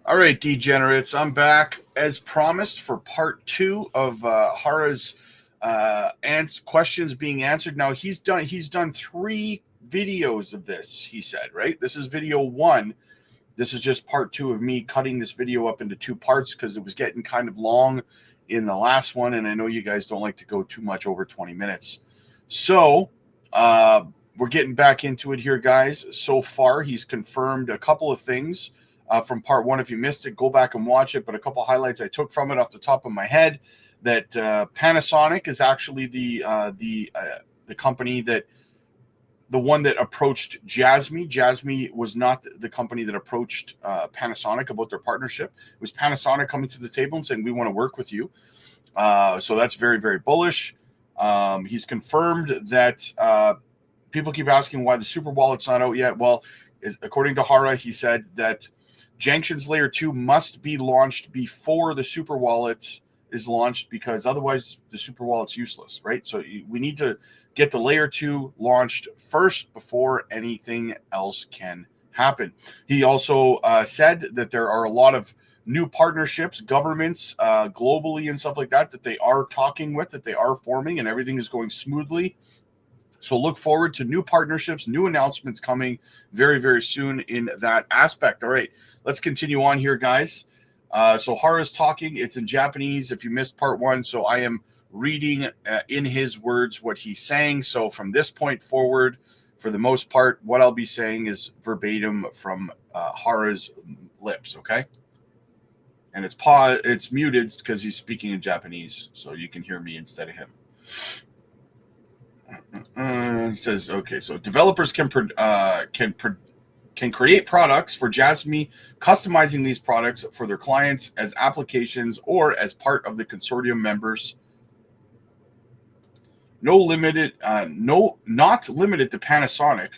All right, degenerates, I'm back as promised for part two of Hara's questions being answered. Now he's done 3 videos of this. He said, right? This is video 1. This is just part 2 of me cutting this video up into 2 parts because it was getting kind of long in the last one, and I know you guys don't like to go too much over 20 minutes. So we're getting back into it here, guys. So far, he's confirmed a couple of things from part 1. If you missed it, go back and watch it. But a couple highlights I took from it off the top of my head: that Panasonic is actually the company that the one that approached JASMY. JASMY was not the company that approached Panasonic about their partnership. It was Panasonic coming to the table and saying, "We want to work with you." So that's very, very bullish. He's confirmed that people keep asking why the super wallet's not out yet. Well, according to Hara, he said that Jenkins Layer 2 must be launched before the super wallet is launched, because otherwise the super wallet's useless, right? So we need to get the Layer 2 launched first before anything else can happen. He also said that there are a lot of new partnerships, governments globally and stuff like that, that they are talking with, that they are forming, and everything is going smoothly. So look forward to new partnerships, new announcements coming very, very soon in that aspect. All right, let's continue on here, guys. So Hara's talking. It's in Japanese if you missed part 1. So I am reading in his words what he's saying. So from this point forward, for the most part, what I'll be saying is verbatim from Hara's lips, okay? And it's muted because he's speaking in Japanese, so you can hear me instead of him. He says, okay, so developers can create products for JASMY, customizing these products for their clients as applications or as part of the consortium members. Not limited to Panasonic.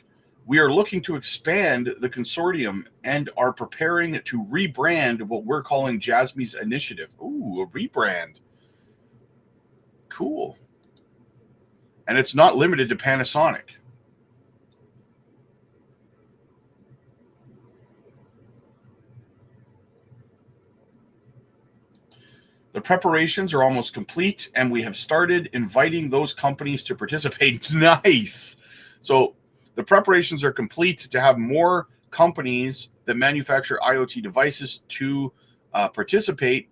We are looking to expand the consortium and are preparing to rebrand what we're calling JASMY's initiative. Ooh, a rebrand. Cool. And it's not limited to Panasonic. The preparations are almost complete, and we have started inviting those companies to participate. Nice. So the preparations are complete to have more companies that manufacture IoT devices to participate,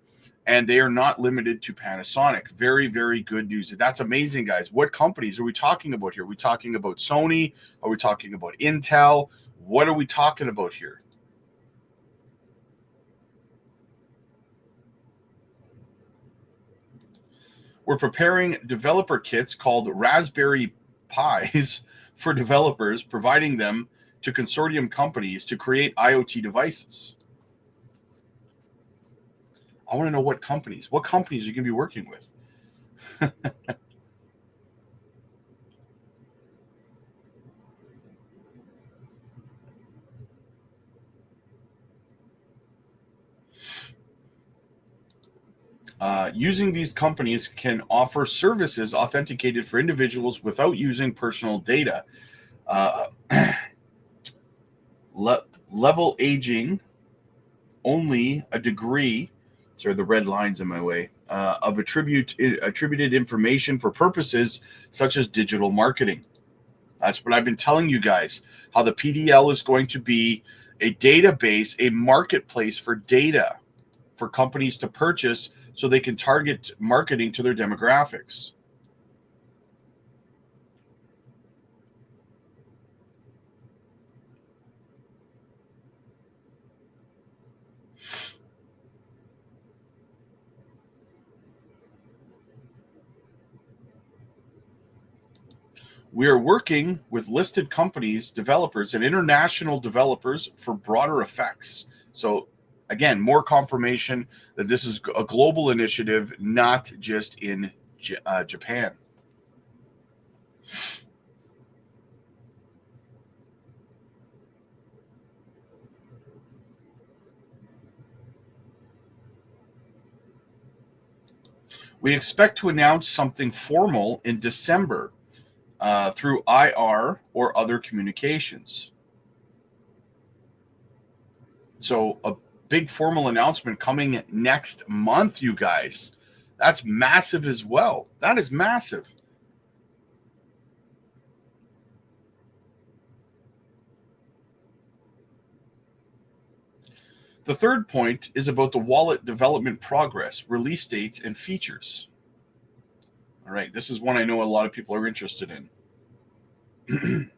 and they are not limited to Panasonic. Very, very good news. That's amazing, guys. What companies are we talking about here? Are we talking about Sony? Are we talking about Intel? What are we talking about here? We're preparing developer kits called Raspberry Pis for developers, providing them to consortium companies to create IoT devices. I want to know what companies are you going to be working with? Using these companies can offer services authenticated for individuals without using personal data. Level aging only a degree. Sorry, the red lines in my way. Of attributed information for purposes such as digital marketing. That's what I've been telling you guys, how the PDL is going to be a database, a marketplace for data for companies to purchase so they can target marketing to their demographics. We are working with listed companies, developers, and international developers for broader effects. So, again, more confirmation that this is a global initiative, not just in Japan. We expect to announce something formal in December through IR or other communications. So big formal announcement coming next month, you guys. That's massive as well. That is massive. The third point is about the wallet development progress, release dates, and features. All right, this is one I know a lot of people are interested in.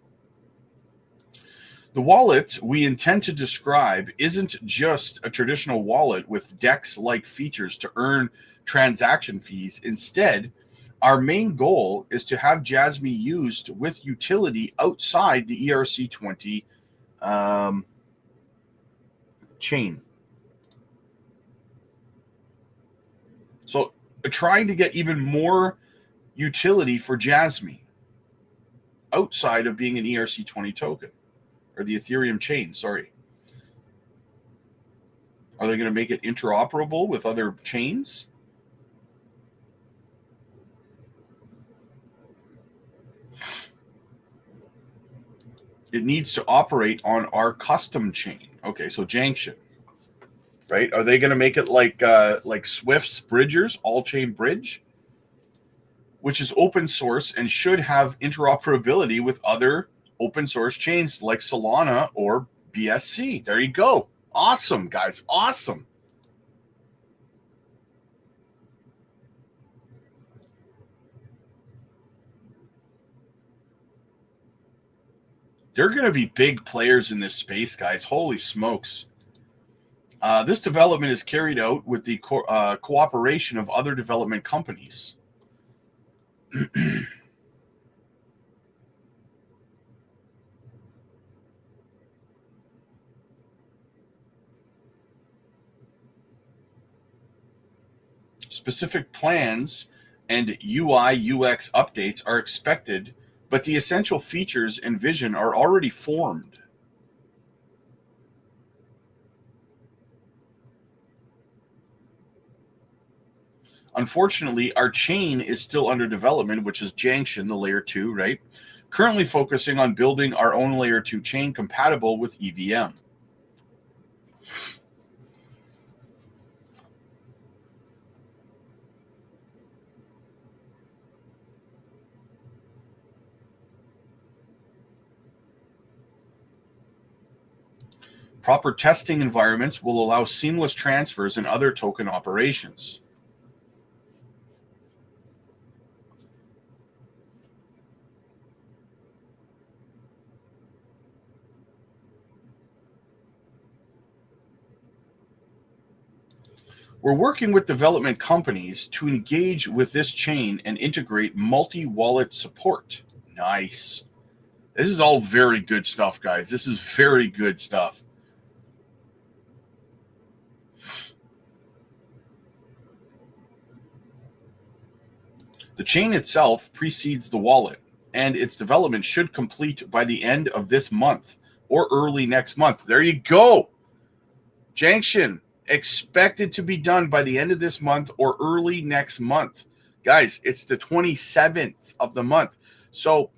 The wallet we intend to describe isn't just a traditional wallet with DEX-like features to earn transaction fees. Instead, our main goal is to have JASMY used with utility outside the ERC20 chain. So trying to get even more utility for JASMY outside of being an ERC20 token, or the Ethereum chain, sorry. Are they going to make it interoperable with other chains? It needs to operate on our custom chain. Okay, so Janction, right? Are they going to make it like Swift's Bridgers, all-chain bridge, which is open source and should have interoperability with other open source chains like Solana or BSC? There you go. Awesome, guys. Awesome. They're going to be big players in this space, guys. Holy smokes. This development is carried out with the cooperation of other development companies. Specific plans and UI UX updates are expected, but the essential features and vision are already formed. Unfortunately, our chain is still under development, which is Janction, the layer 2, right? Currently focusing on building our own layer 2 chain compatible with EVM. Proper testing environments will allow seamless transfers and other token operations. We're working with development companies to engage with this chain and integrate multi-wallet support. Nice. This is all very good stuff, guys. This is very good stuff. The chain itself precedes the wallet, and its development should complete by the end of this month or early next month. There you go. Janction, expected to be done by the end of this month or early next month. Guys, it's the 27th of the month. So,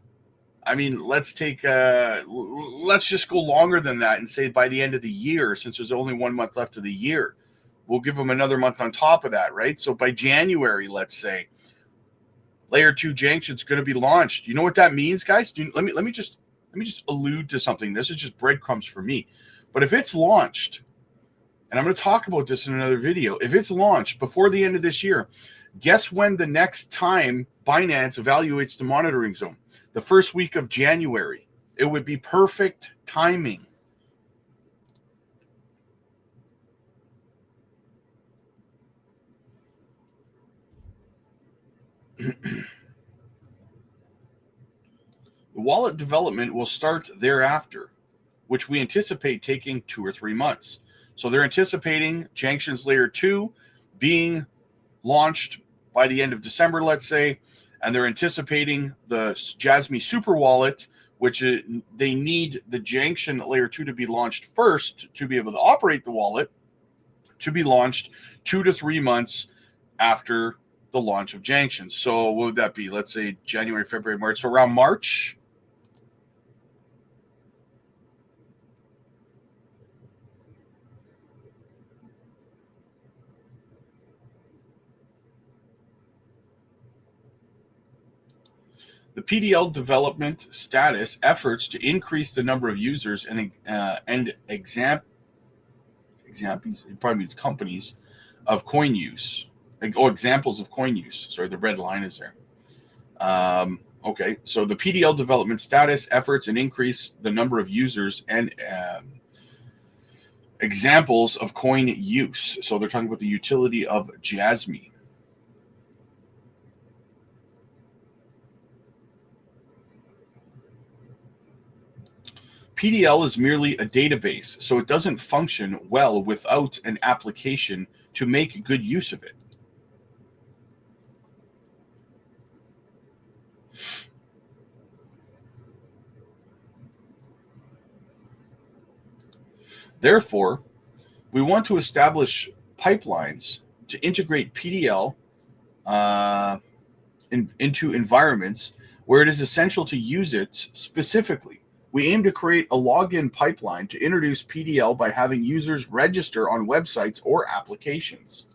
I mean, let's just go longer than that and say by the end of the year, since there's only 1 month left of the year. We'll give them another month on top of that, right? So by January, let's say, Layer 2 Janction is going to be launched. You know what that means, guys? Let me just allude to something. This is just breadcrumbs for me. But if it's launched, and I'm going to talk about this in another video, if it's launched before the end of this year, guess when the next time Binance evaluates the monitoring zone? The first week of January. It would be perfect timing. The wallet development will start thereafter, which we anticipate taking 2 or 3 months. So they're anticipating Janction's Layer 2 being launched by the end of December, let's say, and they're anticipating the JASMY Super Wallet, which they need the Janction Layer 2 to be launched first to be able to operate the wallet, to be launched 2 to 3 months after the launch of Janction. So what would that be? Let's say January, February, March. So around March. The PDL development status efforts to increase the number of users and it probably means companies of coin use. Examples of coin use. Sorry, the red line is there. Okay, so the PDL development status efforts and increase the number of users and examples of coin use. So they're talking about the utility of JASMY. PDL is merely a database, so it doesn't function well without an application to make good use of it. Therefore, we want to establish pipelines to integrate PDL into environments where it is essential to use it specifically. We aim to create a login pipeline to introduce PDL by having users register on websites or applications.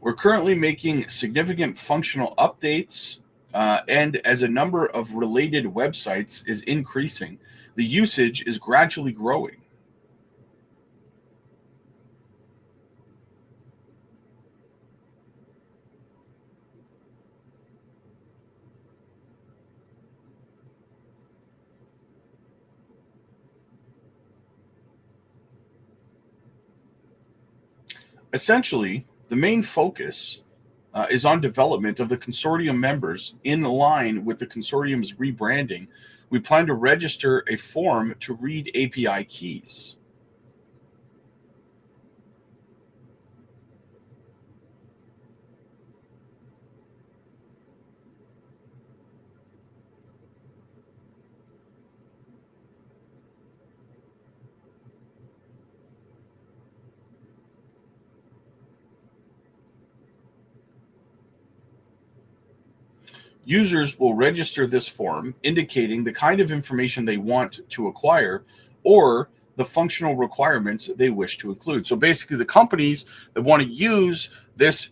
We're currently making significant functional updates, and as a number of related websites is increasing, the usage is gradually growing. Essentially, the main focus is on development of the consortium members in line with the consortium's rebranding. We plan to register a form to read API keys. Users will register this form indicating the kind of information they want to acquire or the functional requirements they wish to include. So basically, the companies that want to use this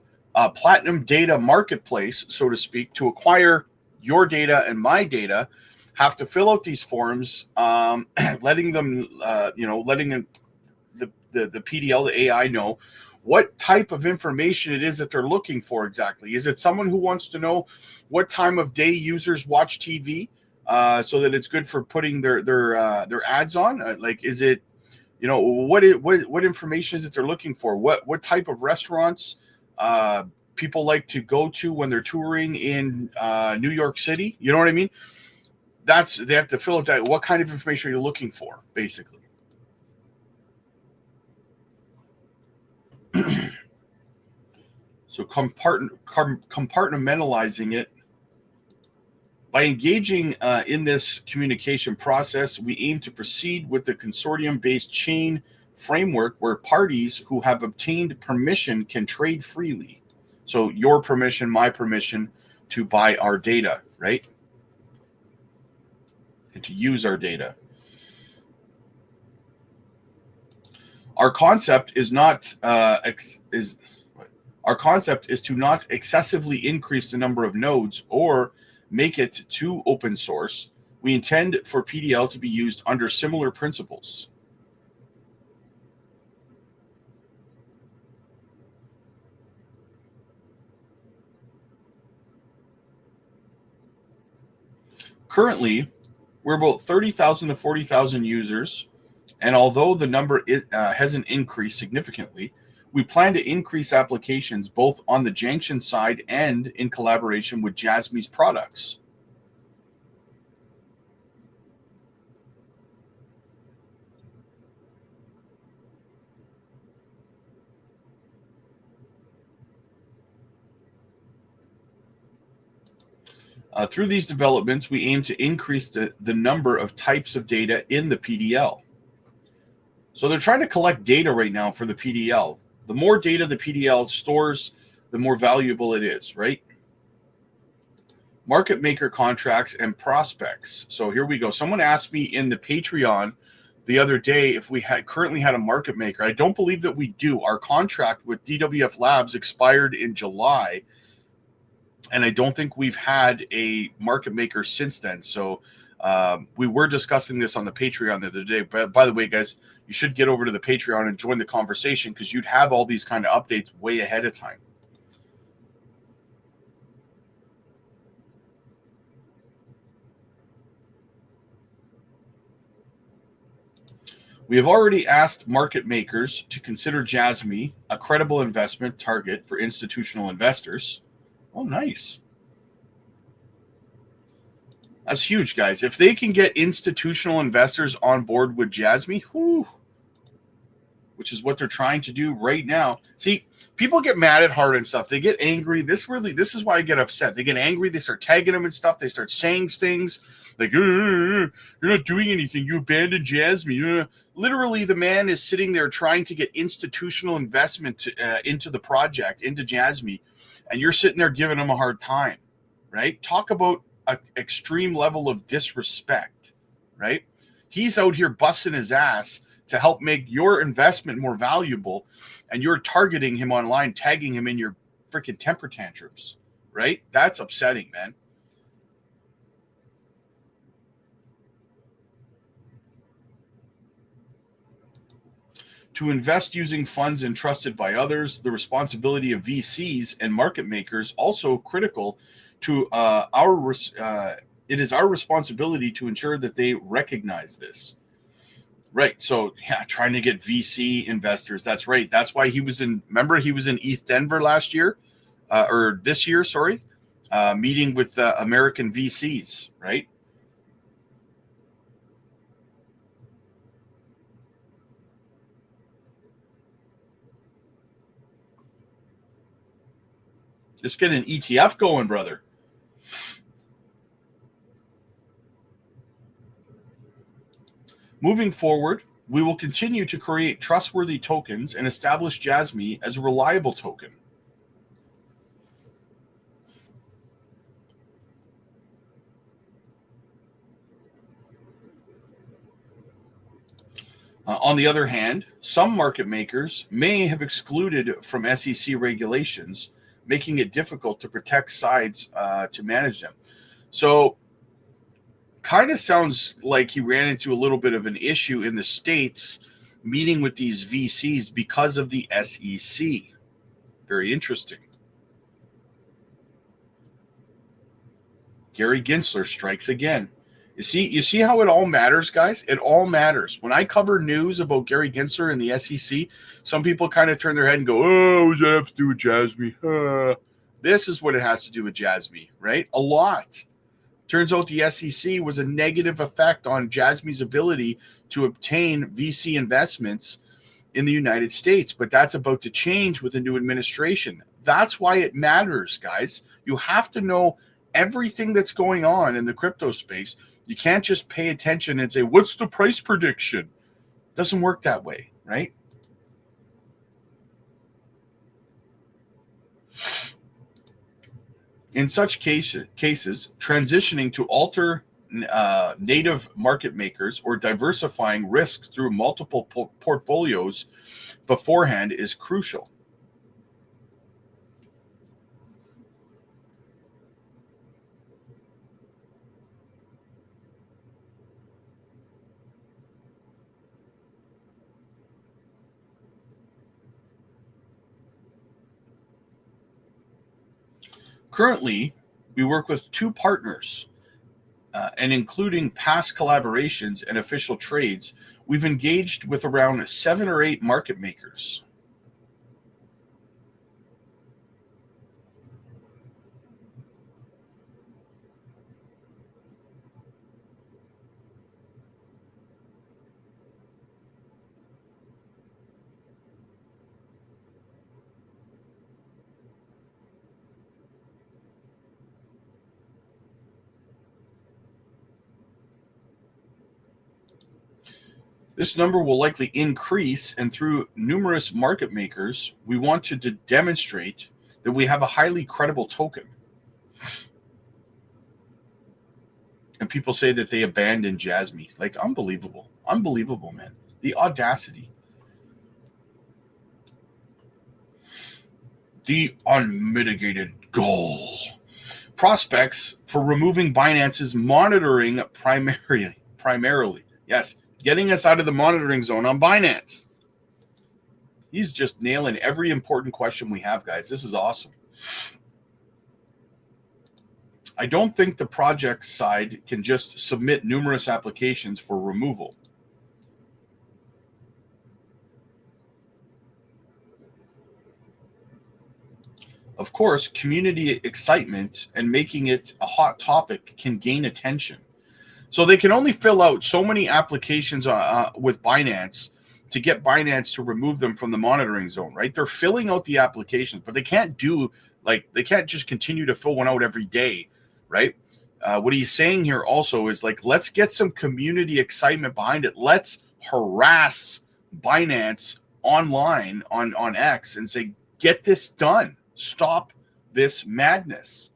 platinum data marketplace, so to speak, to acquire your data and my data have to fill out these forms, letting them, letting the PDL, the AI know what type of information it is that they're looking for exactly. Is it someone who wants to know what time of day users watch TV so that it's good for putting their ads on? Like, is it, what information is it they're looking for? What type of restaurants people like to go to when they're touring in New York City? You know what I mean? They have to fill out that. What kind of information are you looking for, basically? So compartmentalizing it. By engaging in this communication process, we aim to proceed with the consortium-based chain framework where parties who have obtained permission can trade freely. So your permission, my permission to buy our data, right? And to use our data. Our concept is to not excessively increase the number of nodes or make it too open source. We intend for PDL to be used under similar principles. Currently, we're about 30,000 to 40,000 users, and although the number hasn't increased significantly, we plan to increase applications both on the Junction side and in collaboration with JASMY's products. Through these developments, we aim to increase the number of types of data in the PDL. So they're trying to collect data right now for the PDL. The more data the PDL stores, the more valuable it is, right? Market maker contracts and prospects. So here we go. Someone asked me in the Patreon the other day if we currently had a market maker. I don't believe that we do. Our contract with DWF Labs expired in July, and I don't think we've had a market maker since then. So we were discussing this on the Patreon the other day. But by the way, guys, you should get over to the Patreon and join the conversation, because you'd have all these kind of updates way ahead of time. We have already asked market makers to consider JASMY a credible investment target for institutional investors. Oh, nice. That's huge, guys. If they can get institutional investors on board with JASMY, which is what they're trying to do right now. See, people get mad at Hara and stuff. They get angry. This is why I get upset. They get angry. They start tagging them and stuff. They start saying things like, you're not doing anything. You abandoned JASMY. Literally, the man is sitting there trying to get institutional investment into the project, into JASMY, and you're sitting there giving him a hard time, right? Talk about an extreme level of disrespect, right? He's out here busting his ass to help make your investment more valuable, and you're targeting him online, tagging him in your freaking temper tantrums, right? That's upsetting, man. To invest using funds entrusted by others, the responsibility of VCs and market makers also critical to it is our responsibility to ensure that they recognize this. Right. So, yeah, trying to get VC investors. That's right. That's why he was remember, he was in East Denver last year, or this year, sorry, meeting with American VCs, right? Just get an ETF going, brother. Moving forward, we will continue to create trustworthy tokens and establish JASMY as a reliable token. On the other hand, some market makers may have excluded from SEC regulations, making it difficult to protect sides to manage them. So, kind of sounds like he ran into a little bit of an issue in the States meeting with these VCs because of the SEC. Very interesting. Gary Gensler strikes again. You see how it all matters, guys? It all matters. When I cover news about Gary Gensler and the SEC, some people kind of turn their head and go, oh, what does that have to do with JASMY? This is what it has to do with JASMY, right? A lot. Turns out the SEC was a negative effect on JASMY's ability to obtain VC investments in the United States, but that's about to change with the new administration. That's why it matters, guys. You have to know everything that's going on in the crypto space. You can't just pay attention and say, what's the price prediction? It doesn't work that way, right? In such cases, transitioning to native market makers or diversifying risk through multiple portfolios beforehand is crucial. Currently, we work with 2 partners, and including past collaborations and official trades, we've engaged with around 7 or 8 market makers. This number will likely increase, and through numerous market makers, we want to demonstrate that we have a highly credible token. And people say that they abandoned JASMY. Like, unbelievable. Unbelievable, man. The audacity. The unmitigated goal. Prospects for removing Binance's monitoring primarily. Yes, getting us out of the monitoring zone on Binance. He's just nailing every important question we have, guys. This is awesome. I don't think the project side can just submit numerous applications for removal. Of course, community excitement and making it a hot topic can gain attention. So they can only fill out so many applications with Binance to get Binance to remove them from the monitoring zone, right? They're filling out the applications, but they can't just continue to fill one out every day, right? What he's saying here also is like, let's get some community excitement behind it. Let's harass Binance online on X and say, get this done. Stop this madness.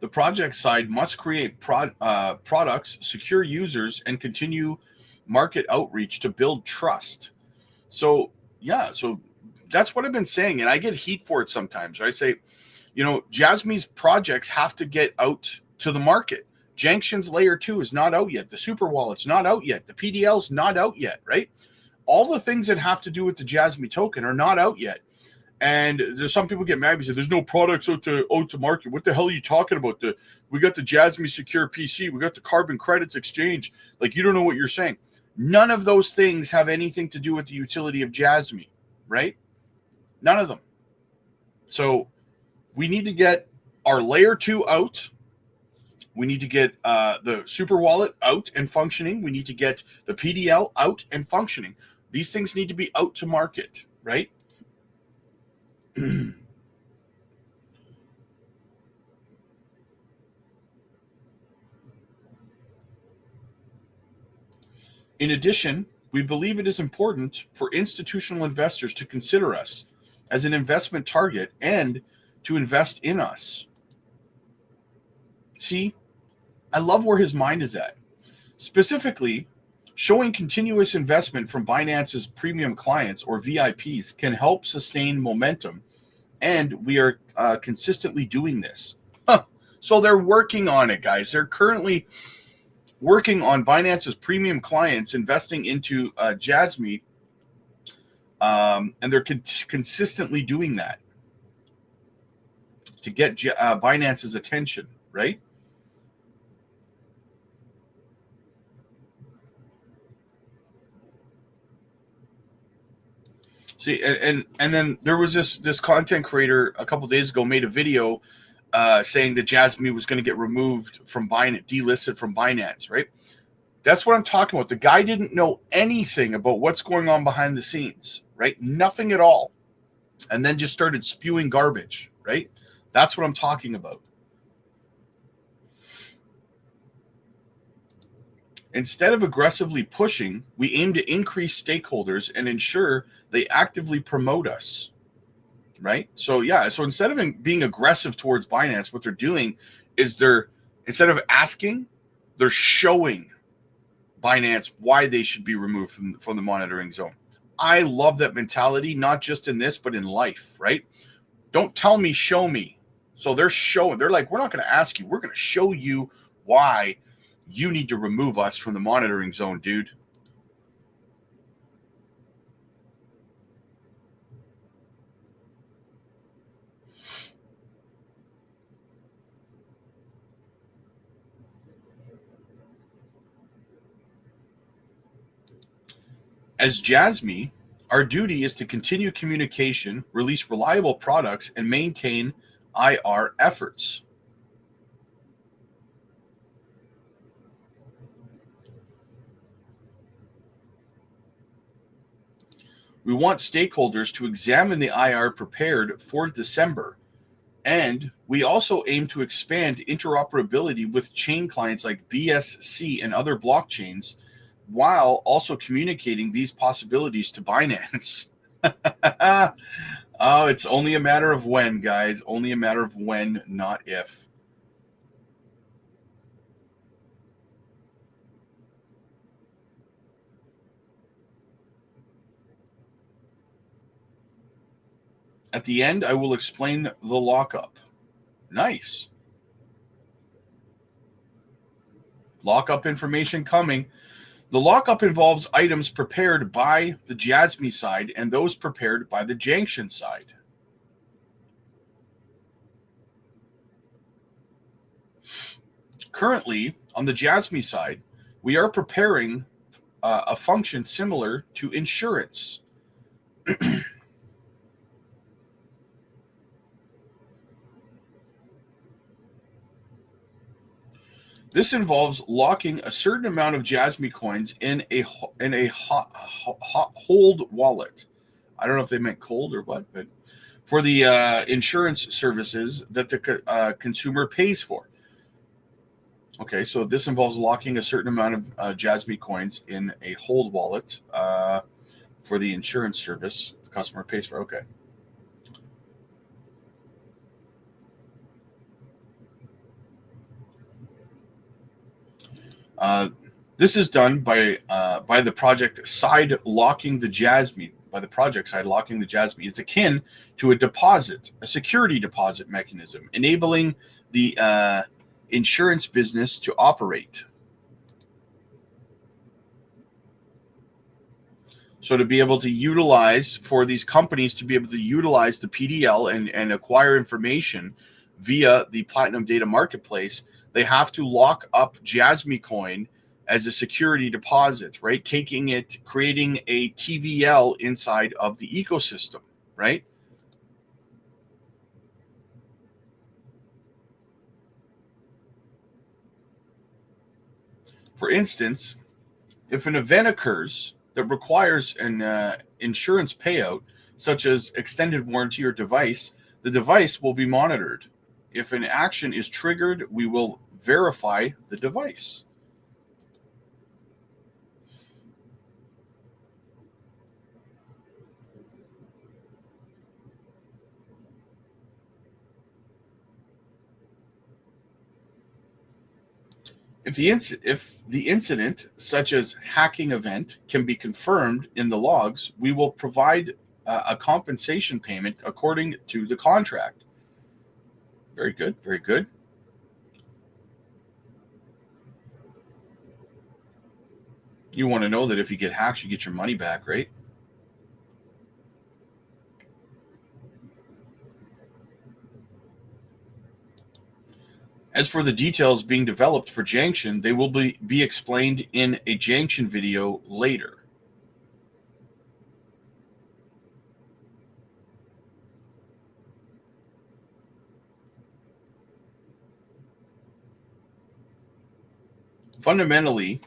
The project side must create products, secure users, and continue market outreach to build trust. So, yeah, so that's what I've been saying. And I get heat for it sometimes. Right? I say, JASMY's projects have to get out to the market. Junction's layer 2 is not out yet. The super wallet's not out yet. The PDL's not out yet, right? All the things that have to do with the JASMY token are not out yet. And there's some people get mad and say, there's no products out to market. What the hell are you talking about? We got the JASMY Secure PC. We got the Carbon Credits Exchange. Like, you don't know what you're saying. None of those things have anything to do with the utility of JASMY, right? None of them. So we need to get our layer 2 out. We need to get the super wallet out and functioning. We need to get the PDL out and functioning. These things need to be out to market, right? In addition, we believe it is important for institutional investors to consider us as an investment target and to invest in us. See, I love where his mind is at. Specifically, showing continuous investment from Binance's premium clients or VIPs can help sustain momentum, and we are consistently doing this. So they're working on it, guys. They're currently working on Binance's premium clients investing into JASMY, and they're consistently doing that to get Binance's attention, right? See, and then there was this content creator a couple days ago made a video saying that JASMY was going to get removed from Binance, delisted from Binance, right? That's what I'm talking about. The guy didn't know anything about what's going on behind the scenes, right? Nothing at all. And then just started spewing garbage, right? That's what I'm talking about. Instead of aggressively pushing, we aim to increase stakeholders and ensure they actively promote us, right? So, yeah, so instead of being aggressive towards Binance, what they're doing is instead of asking, they're showing Binance why they should be removed from the monitoring zone. I love that mentality, not just in this, but in life, right? Don't tell me, show me. So they're like, we're not going to ask you. We're going to show you why you need to remove us from the monitoring zone, dude. As JASMY, our duty is to continue communication, release reliable products, and maintain IR efforts. We want stakeholders to examine the IR prepared for December. And we also aim to expand interoperability with chain clients like BSC and other blockchains, while also communicating these possibilities to Binance. Oh, it's only a matter of when, guys. Only a matter of when, not if. At the end, I will explain the lockup. Nice. Lockup information coming. The lockup involves items prepared by the JASMY side and those prepared by the Junction side. Currently, on the JASMY side, we are preparing a function similar to insurance. This involves locking a certain amount of JASMY coins in a hold wallet. I don't know if they meant cold or what, but for the insurance services that the consumer pays for. Okay, so this involves locking a certain amount of JASMY coins in a hold wallet for the insurance service the customer pays for. Okay. This is done by the project side locking the JASMY. By the project side locking the JASMY, it's akin to a deposit, a security deposit mechanism, enabling the insurance business to operate. So to be able to utilize, for these companies to be able to utilize the PDL and acquire information via the Platinum Data Marketplace, they have to lock up JASMY coin as a security deposit, right? Taking it, creating a TVL inside of the ecosystem, right? For instance, if an event occurs that requires an insurance payout, such as extended warranty or device, the device will be monitored. If an action is triggered, we will verify the device. If the incident, such as hacking event, can be confirmed in the logs, we will provide a compensation payment according to the contract. Very good, very good. You want to know that if you get hacked, you get your money back, right? As for the details being developed for Junction, they will be explained in a Junction video later. Fundamentally,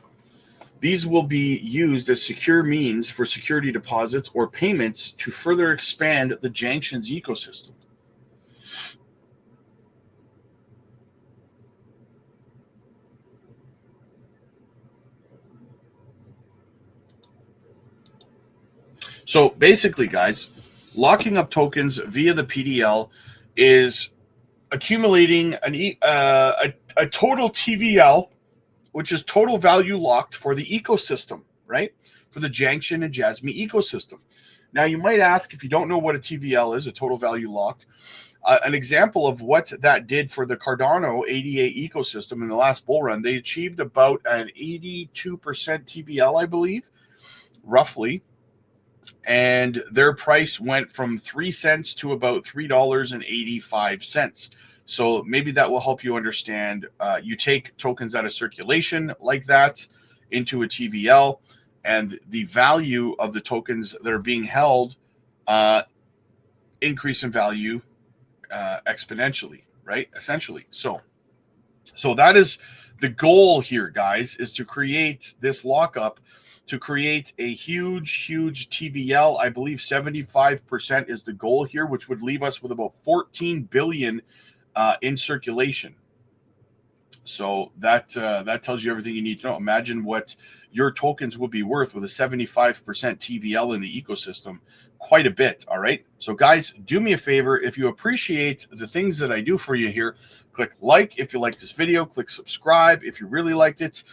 these will be used as secure means for security deposits or payments to further expand the Junction's ecosystem. So basically, guys, locking up tokens via the PDL is accumulating a total TVL, which is total value locked for the ecosystem, right? For the Junction and JASMY ecosystem. Now, you might ask, if you don't know what a TVL is, a total value locked, an example of what that did for the Cardano ADA ecosystem in the last bull run, they achieved about an 82% TVL, I believe, roughly. And their price went from 3 cents to about $3.85. So maybe that will help you understand. You take tokens out of circulation like that into a TVL, and the value of the tokens that are being held increase in value exponentially, right? Essentially. So that is the goal here, guys, is to create this lockup to create a huge TVL. I believe 75% is the goal here, which would leave us with about 14 billion in circulation. So that tells you everything you need to know. Imagine what your tokens will be worth with a 75% TVL in the ecosystem. Quite a bit, all right? So guys, do me a favor. If you appreciate the things that I do for you here, click like if you like this video, click subscribe if you really liked it.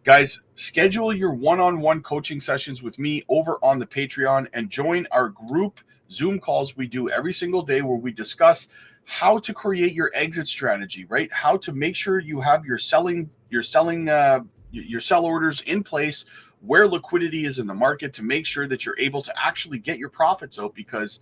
Guys, schedule your one-on-one coaching sessions with me over on the Patreon and join our group Zoom calls we do every single day where we discuss how to create your exit strategy, right? How to make sure you have your sell orders in place, where liquidity is in the market, to make sure that you're able to actually get your profits out. Because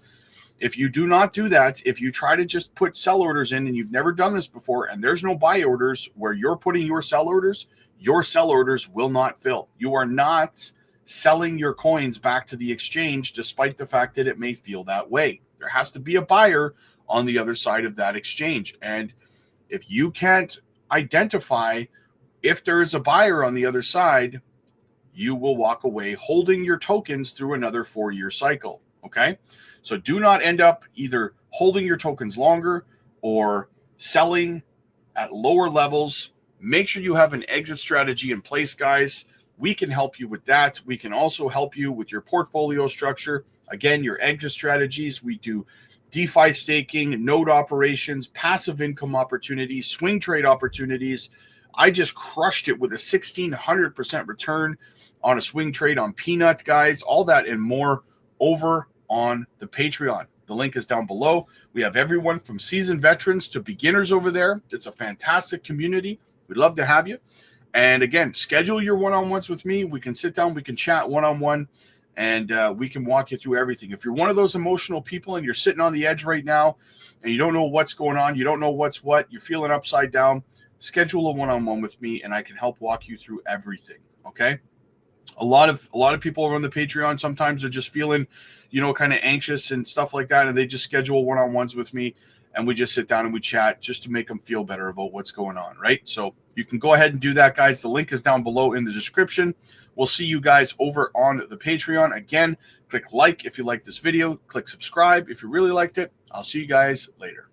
if you do not do that, if you try to just put sell orders in and you've never done this before and there's no buy orders where you're putting your sell orders will not fill. You are not selling your coins back to the exchange, despite the fact that it may feel that way. There has to be a buyer on the other side of that exchange. And if you can't identify if there is a buyer on the other side, you will walk away holding your tokens through another 4-year cycle. Okay. So do not end up either holding your tokens longer or selling at lower levels. Make sure you have an exit strategy in place, guys. We can help you with that. We can also help you with your portfolio structure. Again, your exit strategies. We do DeFi staking, node operations, passive income opportunities, swing trade opportunities. I just crushed it with a 1,600% return on a swing trade on Peanut, guys. All that and more over on the Patreon. The link is down below. We have everyone from seasoned veterans to beginners over there. It's a fantastic community. We'd love to have you. And again, schedule your one-on-ones with me. We can sit down, we can chat one-on-one, and we can walk you through everything. If you're one of those emotional people and you're sitting on the edge right now and you don't know what's going on, you don't know what's what, you're feeling upside down, schedule a one-on-one with me and I can help walk you through everything. Okay. A lot of people over on the Patreon sometimes are just feeling, kind of anxious and stuff like that. And they just schedule one-on-ones with me and we just sit down and we chat just to make them feel better about what's going on. Right. So you can go ahead and do that, guys. The link is down below in the description. We'll see you guys over on the Patreon. Again, click like if you like this video, click subscribe if you really liked it. I'll see you guys later.